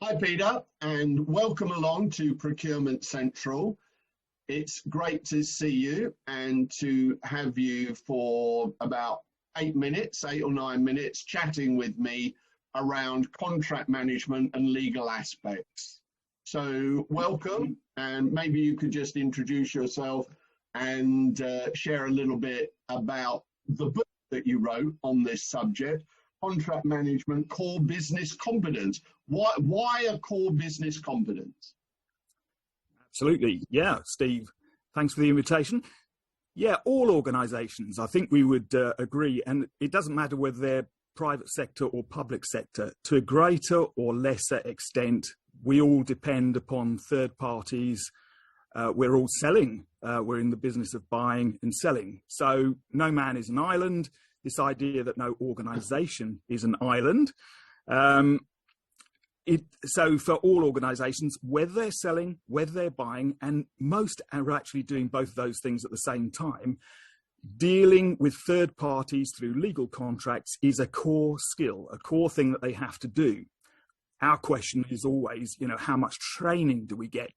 Hi, Peter, and welcome along to Procurement Central. It's great to see you and to have you for about 8 or 9 minutes chatting with me around contract management and legal aspects. So welcome, and maybe you could just introduce yourself and share a little bit about the book that you wrote on this subject, Contract Management, Core Business Competence. Why a core business competence? Absolutely. Yeah, Steve, thanks for the invitation. Yeah, all organisations, I think we would agree, and it doesn't matter whether they're private sector or public sector, to a greater or lesser extent, we all depend upon third parties. We're all selling. We're in the business of buying and selling. So no man is an island. This idea that no organisation is an island. So for all organisations, whether they're selling, whether they're buying, and most are actually doing both of those things at the same time, dealing with third parties through legal contracts is a core skill, a core thing that they have to do. Our question is always, how much training do we get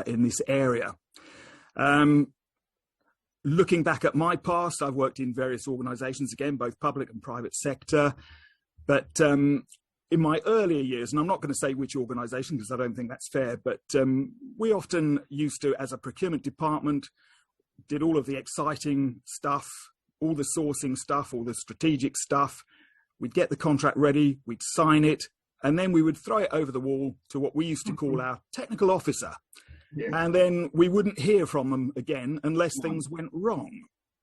in this area? Looking back at my past, I've worked in various organisations, again, both public and private sector. But in my earlier years, and I'm not going to say which organisation because I don't think that's fair, but we often used to, as a procurement department, did all of the exciting stuff, all the sourcing stuff, all the strategic stuff. We'd get the contract ready, we'd sign it, and then we would throw it over the wall to what we used to call our technical officer. Yeah. And then we wouldn't hear from them again unless things went wrong.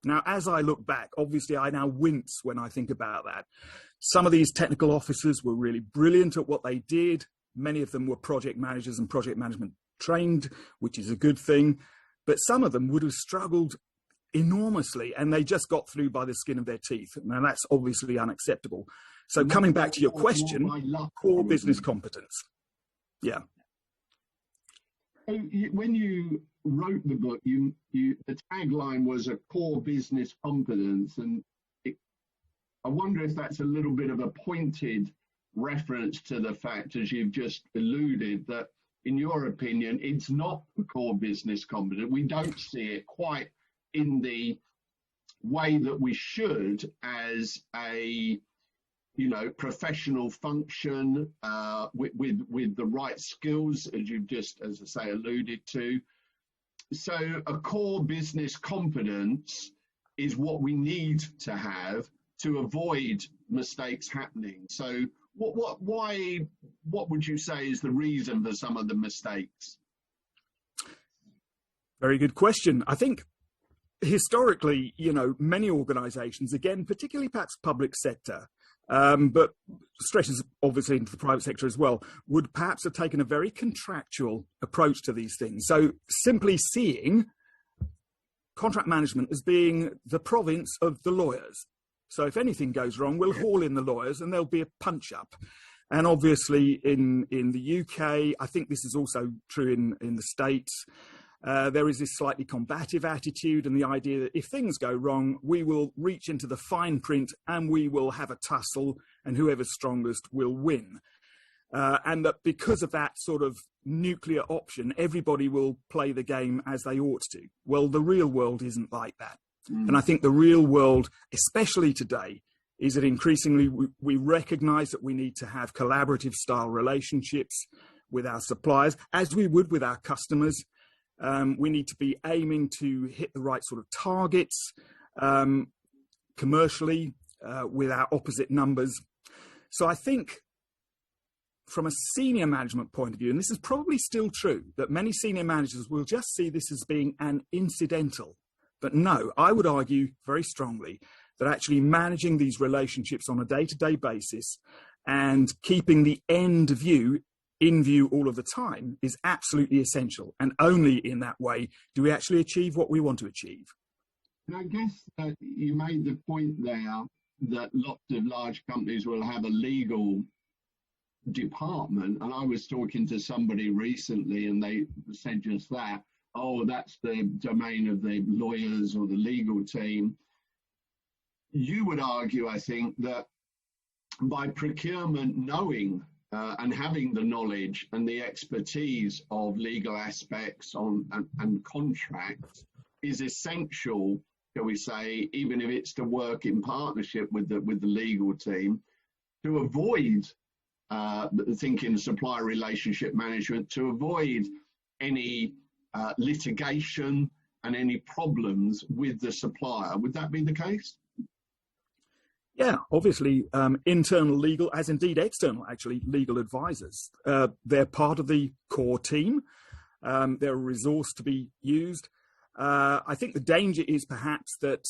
Now, as I look back, obviously I now wince when I think about that. Some of these technical officers were really brilliant at what they did. Many of them were project managers and project management trained, which is a good thing. But some of them would have struggled enormously and they just got through by the skin of their teeth. Now, that's obviously unacceptable. So coming back to your question, core business competence. Yeah. When you wrote the book, the tagline was a core business competence, and I wonder if that's a little bit of a pointed reference to the fact, as you've just alluded, that in your opinion, it's not a core business competence. We don't see it quite in the way that we should as a professional function with the right skills, as you've just, as I say, alluded to. So a core business competence is what we need to have to avoid mistakes happening. So what would you say is the reason for some of the mistakes? Very good question. I think historically, many organizations, again, particularly perhaps public sector, but stretches obviously into the private sector as well, would perhaps have taken a very contractual approach to these things. So simply seeing contract management as being the province of the lawyers. So if anything goes wrong, we'll haul in the lawyers and there'll be a punch up. And obviously in the UK, I think this is also true in the States, there is this slightly combative attitude and the idea that if things go wrong, we will reach into the fine print and we will have a tussle and whoever's strongest will win. And that because of that sort of nuclear option, everybody will play the game as they ought to. Well, the real world isn't like that. And I think the real world, especially today, is that increasingly we recognise that we need to have collaborative style relationships with our suppliers, as we would with our customers. We need to be aiming to hit the right sort of targets commercially with our opposite numbers. So I think from a senior management point of view, and this is probably still true, that many senior managers will just see this as being an incidental. But no, I would argue very strongly that actually managing these relationships on a day-to-day basis and keeping the end view in view all of the time is absolutely essential. And only in that way do we actually achieve what we want to achieve. And I guess you made the point there that lots of large companies will have a legal department. And I was talking to somebody recently and they said just that, oh, that's the domain of the lawyers or the legal team. You would argue, I think, that by procurement knowing and having the knowledge and the expertise of legal aspects and contracts is essential, shall we say, even if it's to work in partnership with the legal team, to avoid thinking supplier relationship management, to avoid any litigation and any problems with the supplier. Would that be the case? Yeah, obviously, internal legal, as indeed external, actually, legal advisors. They're part of the core team. They're a resource to be used. I think the danger is perhaps that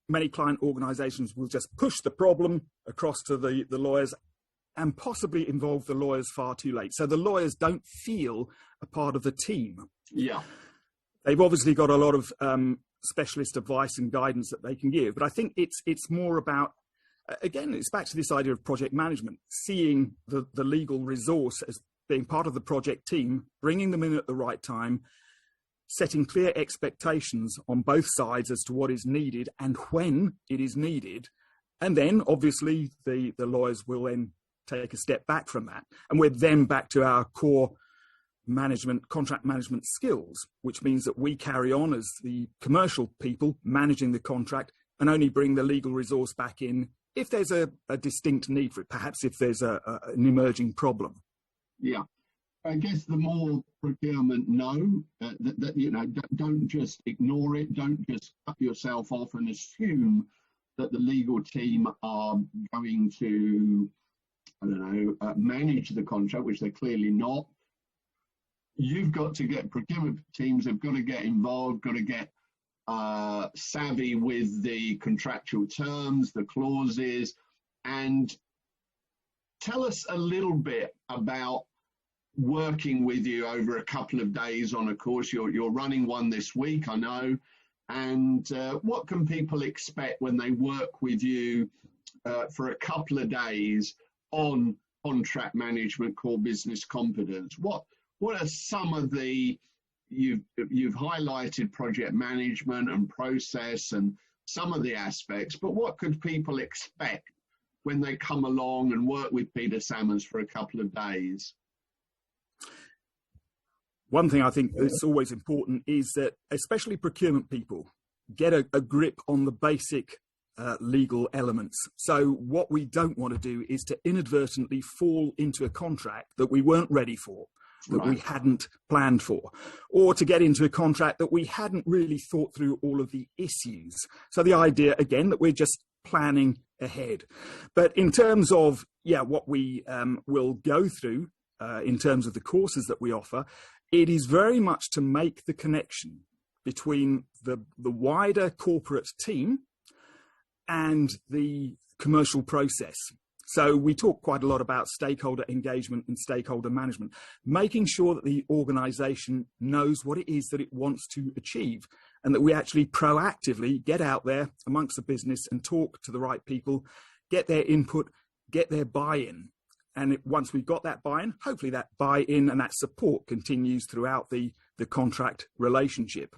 many client organisations will just push the problem across to the lawyers and possibly involve the lawyers far too late. So the lawyers don't feel a part of the team. Yeah. They've obviously got a lot of specialist advice and guidance that they can give, but I think it's more about, again, it's back to this idea of project management, seeing the legal resource as being part of the project team, bringing them in at the right time, setting clear expectations on both sides as to what is needed and when it is needed, and then obviously the lawyers will then take a step back from that, and we're then back to our core contract management skills, which means that we carry on as the commercial people managing the contract and only bring the legal resource back in if there's a distinct need for it, perhaps if there's an emerging problem. Yeah, I guess the more procurement know that you know, don't just ignore it, don't just cut yourself off and assume that the legal team are going to, I don't know, manage the contract, which they're clearly not. You've got to get, procurement teams have got to get involved, got to get savvy with the contractual terms, the clauses, and tell us a little bit about working with you over a couple of days on a course. You're running one this week, I know, and what can people expect when they work with you for a couple of days on contract management, core business competence? What are some of the, you've highlighted project management and process and some of the aspects, but what could people expect when they come along and work with Peter Sammons for a couple of days? One thing I think that's always important is that especially procurement people get a grip on the basic legal elements. So what we don't want to do is to inadvertently fall into a contract that we weren't ready for, that we hadn't planned for, or to get into a contract that we hadn't really thought through all of the issues. So the idea, again, that we're just planning ahead. But in terms of, what we will go through in terms of the courses that we offer, it is very much to make the connection between the wider corporate team and the commercial process. So we talk quite a lot about stakeholder engagement and stakeholder management, making sure that the organisation knows what it is that it wants to achieve, and that we actually proactively get out there amongst the business and talk to the right people, get their input, get their buy-in. And once we've got that buy-in, hopefully that buy-in and that support continues throughout the contract relationship.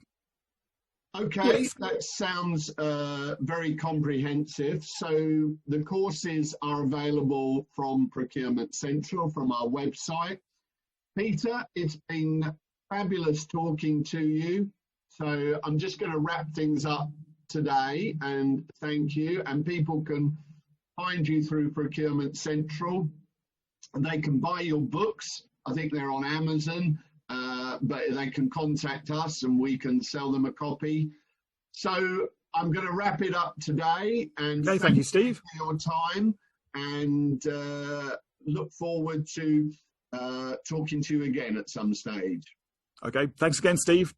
Okay, yes. That sounds very comprehensive. So the courses are available from Procurement Central, from our website. Peter, it's been fabulous talking to you. So I'm just going to wrap things up today, and thank you. And people can find you through Procurement Central. They can buy your books. I think they're on Amazon. But they can contact us and we can sell them a copy. So I'm going to wrap it up today. And thank you, Steve, for your time, and look forward to talking to you again at some stage. Okay, thanks again, Steve.